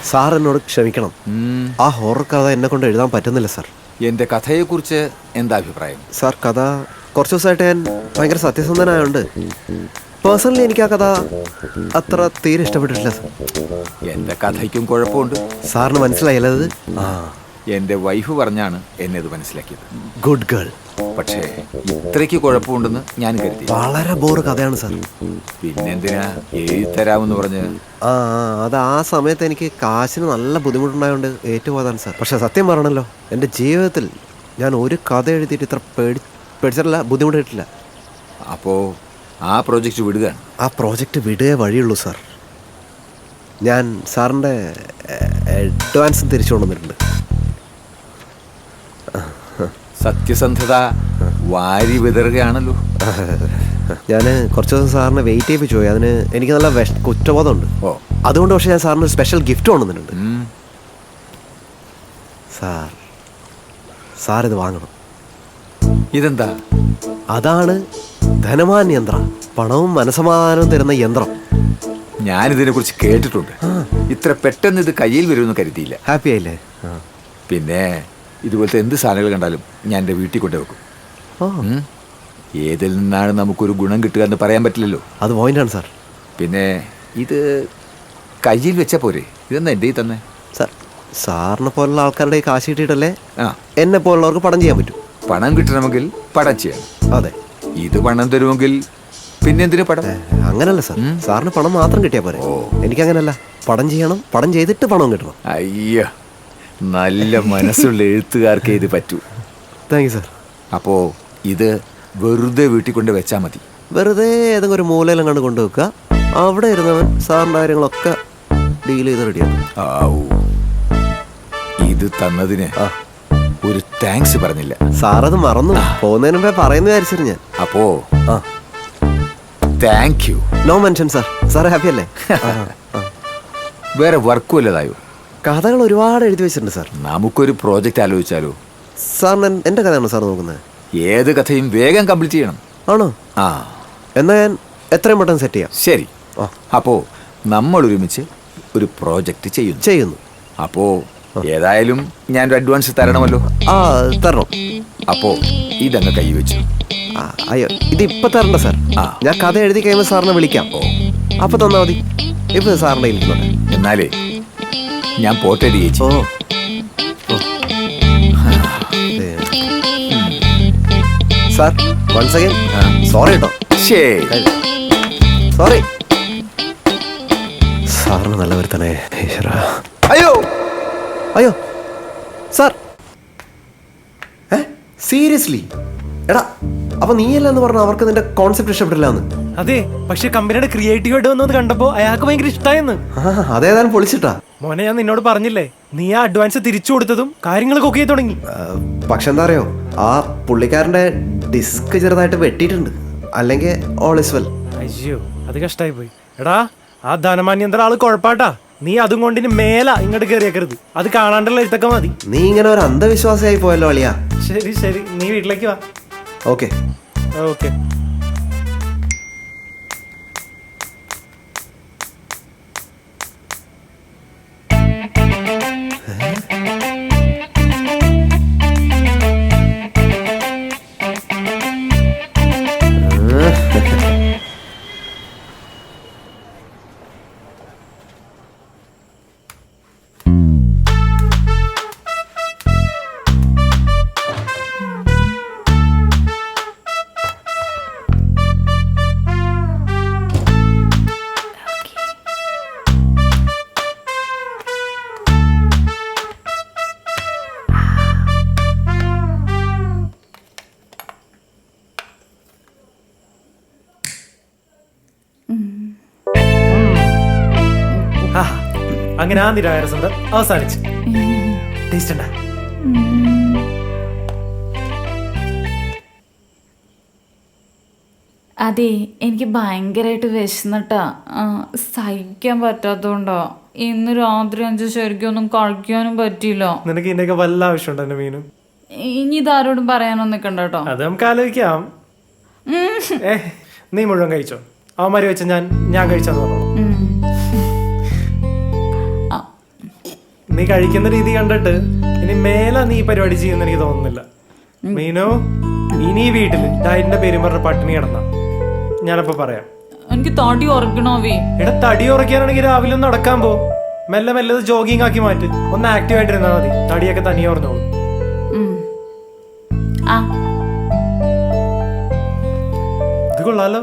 Sir എന്നോട് ക്ഷമിക്കണം. ആ ഹൊറർ കഥ എന്നെ കൊണ്ട് എഴുതാൻ പറ്റുന്നില്ല സാർ. എൻ്റെ കഥയെക്കുറിച്ച് എന്താ അഭിപ്രായം? സാർ, കഥ കുറച്ച് ദിവസമായിട്ട് ഞാൻ ഭയങ്കര സത്യസന്ധനായോണ്ട് പേഴ്സണലി എനിക്ക് ആ കഥ അത്ര തീരെ ഇഷ്ടപ്പെട്ടിട്ടില്ല സാർ. എൻ്റെ കഥയ്ക്കും കുഴപ്പമുണ്ട്. സാറിന് മനസ്സിലായില്ല അത്? എൻ്റെ വൈഫ് പറഞ്ഞാണ് എന്നെ ഇത് മനസ്സിലാക്കിയത്. Good girl. പക്ഷേ ഇത്രയ്ക്ക് കുഴപ്പമുണ്ടെന്ന് ഞാൻ കരുതി. വളരെ ബോറ് കഥയാണ് സാർ. പിന്നെന്തിനാ എഴുതരാമെന്ന് പറഞ്ഞ്? അത് ആ സമയത്ത് എനിക്ക് കാശിന് നല്ല ബുദ്ധിമുട്ടുണ്ടായതുകൊണ്ട് ഏറ്റുപോയതാണ് സാർ. പക്ഷെ സത്യം പറയണല്ലോ, എൻ്റെ ജീവിതത്തിൽ ഞാൻ ഒരു കഥ എഴുതിയിട്ട് ഇത്ര പേടിച്ചിട്ടില്ല, ബുദ്ധിമുട്ടിട്ടില്ല. അപ്പോൾ ആ പ്രോജക്റ്റ് വിടുകയാണ്? ആ പ്രോജക്റ്റ് വിടുകയേ വഴിയുള്ളൂ സാർ. ഞാൻ സാറിൻ്റെ അഡ്വാൻസും തിരിച്ചു കൊണ്ടുവന്നിട്ടുണ്ട്. സത്യസന്ധത വാരി വിതറുകയാണല്ലോ. ഞാൻ കുറച്ച് ദിവസം സാറിനെ വെയിറ്റ് ചെയ്യിപ്പിച്ചു പോയി. അതിന് എനിക്ക് നല്ല കുറ്റബോധമുണ്ട്. അതുകൊണ്ട് പക്ഷേ ഞാൻ സാറിന് ഒരു സ്പെഷ്യൽ ഗിഫ്റ്റ് കൊണ്ടുവന്നിട്ടുണ്ട്. സാർ ഇത് വാങ്ങണം. ഇതെന്താ? അതാണ് ധനമാൻ യന്ത്രം. പണവും മനസമാധാനവും തരുന്ന യന്ത്രം. ഞാനിതിനെ കുറിച്ച് കേട്ടിട്ടുണ്ട്. ഇത്ര പെട്ടെന്ന് ഇത് കയ്യിൽ വരുമെന്ന് കരുതിയില്ല. ഹാപ്പി ആയില്ലേ? പിന്നെ ഇതുപോലത്തെ എന്ത് സാധനങ്ങൾ കണ്ടാലും ഞാൻ എൻ്റെ വീട്ടിൽ കൊണ്ടുവെക്കും. ഏതിൽ നിന്നാണ് നമുക്കൊരു ഗുണം കിട്ടുക എന്ന് പറയാൻ പറ്റില്ലല്ലോ. അത് പോയിന്റാണ് സാർ. പിന്നെ ഇത് കയ്യിൽ വെച്ചാൽ പോരെ? ഇതെന്നാ എൻ്റെ തന്നെ? സാർ, സാറിനെ പോലുള്ള ആൾക്കാരുടെ കാശ് കിട്ടിയിട്ടല്ലേ എന്നെ പോലുള്ളവർക്ക് പണം ചെയ്യാൻ പറ്റും. പണം കിട്ടണമെങ്കിൽ പണം ചെയ്യണം. അതെ. ഇത് പണം തരുമെങ്കിൽ പിന്നെ എന്തിനു പണം? അങ്ങനല്ല സാർ. സാറിന് പണം മാത്രം കിട്ടിയാൽ പോരെ. എനിക്കങ്ങനല്ല, പണം ചെയ്യണം, പണം ചെയ്തിട്ട് പണം കിട്ടണം. അയ്യോ, നല്ല മനസ്സുള്ള എഴുത്തുകാർക്കേ ഇത് പറ്റൂ. Thank you sir. അപ്പോൾ ഇത് വെറുതെ വീട്ടിൽ കൊണ്ട് വെച്ചാൽ മതി? വെറുതെ ഏതെങ്കിലും ഒരു മൂലയിലും കണ്ട് കൊണ്ടുവെക്കുക. അവിടെ ഇരുന്നവൻ സാറിൻ്റെ കാര്യങ്ങളൊക്കെ ഡീൽ ചെയ്ത് റെഡിയാണ്. ഇത് തന്നതിന് ഒരു താങ്ക്സ് പറഞ്ഞില്ല. സാറത് മറന്നു. പോകുന്നതിന് മുമ്പേ പറയുന്ന വിചാരിച്ചിരുന്നു ഞാൻ. അപ്പോ thank you. No mention sir. Sir happy അല്ലേ? വേറെ വർക്കും വല്ലതായോ? കഥകൾ ഒരുപാട് എഴുതി വെച്ചിട്ടുണ്ട് സാർ. നമുക്കൊരു പ്രോജക്റ്റ് ആലോചിച്ചാലോ? സാറിന് എൻ്റെ കഥയാണോ സാർ നോക്കുന്നത്? ഏത് കഥയും വേഗം കംപ്ലീറ്റ് ചെയ്യണം. ആണോ? എന്നാൽ ഞാൻ എത്രയും പെട്ടെന്ന് സെറ്റ് ചെയ്യാം. ശരി. അപ്പോൾ നമ്മൾ ഒരുമിച്ച് ഒരു പ്രോജക്റ്റ് ചെയ്യുന്നു. അപ്പോൾ ഏതായാലും ഞാനൊരു അഡ്വാൻസ് തരണമല്ലോ. തരണം. അപ്പോൾ ഇതങ്ങ് കൈ വെച്ചു. അയ്യോ, ഇതിപ്പോൾ തരണ്ട സാർ. ഞാൻ കഥ എഴുതി കഴിയുമ്പോൾ സാറിനെ വിളിക്കാം. അപ്പോൾ തന്നാൽ മതി. ഇപ്പോൾ സാറിൻ്റെ ഇരിക്കുന്നുണ്ട്. എന്നാലേ ഞാൻ പോട്ടെ ചേച്ചി. സാർ, വൺസ് അഗൈൻ സോറി കേട്ടോ. സോറി. സാറിന് നല്ലവർ തന്നെ. അയ്യോ അയ്യോ സാർ. സീരിയസ്ലി? എടാ, അപ്പൊ നീയല്ല എന്ന് പറഞ്ഞ അവർക്ക് നിന്റെ കോൺസെപ്റ്റ് ഇഷ്ടപ്പെട്ടില്ല എന്ന്? അതെ, പക്ഷെ കമ്പനിയുടെ ക്രിയേറ്റീവ് ആയിട്ട് വന്നത് കണ്ടപ്പോ അയാൾക്ക് ഭയങ്കര ഇഷ്ടമായെന്ന്. അതേതായാലും പൊളിച്ചിട്ടാ. മോനെ, ഞാൻ നിന്നോട് പറഞ്ഞില്ലേ, നീ ആ അഡ്വാൻസ് തിരിച്ചു കൊടുത്തതും കാര്യങ്ങളൊക്കെ ഒക്കെ തുടങ്ങി. പക്ഷെ എന്താ അറിയോ, ആ പുള്ളിക്കാരന്റെ ഡിസ്ക് ചെറുതായിട്ട് വെട്ടിയിട്ടുണ്ട്. അല്ലെങ്കിൽ ഓൾ ഇസ് വെൽ. അയ്യോ, അത് കഷ്ടായി പോയി. എടാ, ആ ധനമാന്യന്ത്ര ആള് കുഴപ്പാട്ടാ. നീ അതും കൊണ്ടിന് മേല ഇങ്ങോട്ട് കയറിയേക്കരുത്. അത് കാണാണ്ടുള്ള എഴുത്തൊക്കെ മതി. നീ ഇങ്ങനെ ഒരു അന്ധവിശ്വാസിയായി പോയല്ലോ അളിയാ. ശരി ശരി, നീ വീട്ടിലേക്ക് വാ. Okay okay. അങ്ങനെ ആ നിരാകരസന്ധം അവസാനിച്ചു. ടേസ്റ്റ് ഉണ്ടാ? അതെ, എനിക്ക് ഭയങ്കരമായിട്ട് വിശന്നിട്ടാ. സഹിക്കാൻ പറ്റാത്തോണ്ടോ ഇന്ന് രാത്രി 5 ശരിക്കും ഒന്നും കഴിക്കാനും പറ്റിയില്ല. നിനക്ക് ഇതിന്റെയൊക്കെ വല്ല ആവശ്യമുണ്ടോ എന്റെ മീനും? ഇനി ഇതാരോടും പറയാനൊന്നും നിൽക്കണ്ട കേട്ടോ. അത് നമുക്ക് ആലോചിക്കാം. നീ മുഴുവൻ കഴിച്ചോ? അവന്മാര് വെച്ച ഞാൻ കഴിച്ചാന്ന് പറഞ്ഞു. നീ കഴിക്കുന്ന രീതി കണ്ടിട്ട് ഇനി മേലെ നീ ഈ പരിപാടി ചെയ്യുന്ന എനിക്ക് തോന്നുന്നില്ല. മീനു, ഇനി ഈ വീട്ടില് ഡയറ്റിന്റെ പേരും പറഞ്ഞ പട്ടിണി കിടന്ന ഞാനപ്പോ പറയാം. എനിക്ക് തടി ഉറക്കണോവേ. എടാ, തടി ഉറക്കാനാണെങ്കിൽ രാവിലെ ഒന്ന് നടക്കാൻ പോ. മെല്ലെ മെല്ലെ ജോഗിങ് ആക്കി മാറ്റ്. ഒന്ന് ആക്റ്റീവ് ആയിട്ടിരുന്നാൽ മതി. തടിയൊക്കെ തനിയെ ഉറഞ്ഞോളൂ. ആ ഇത് കൊള്ളാലോ.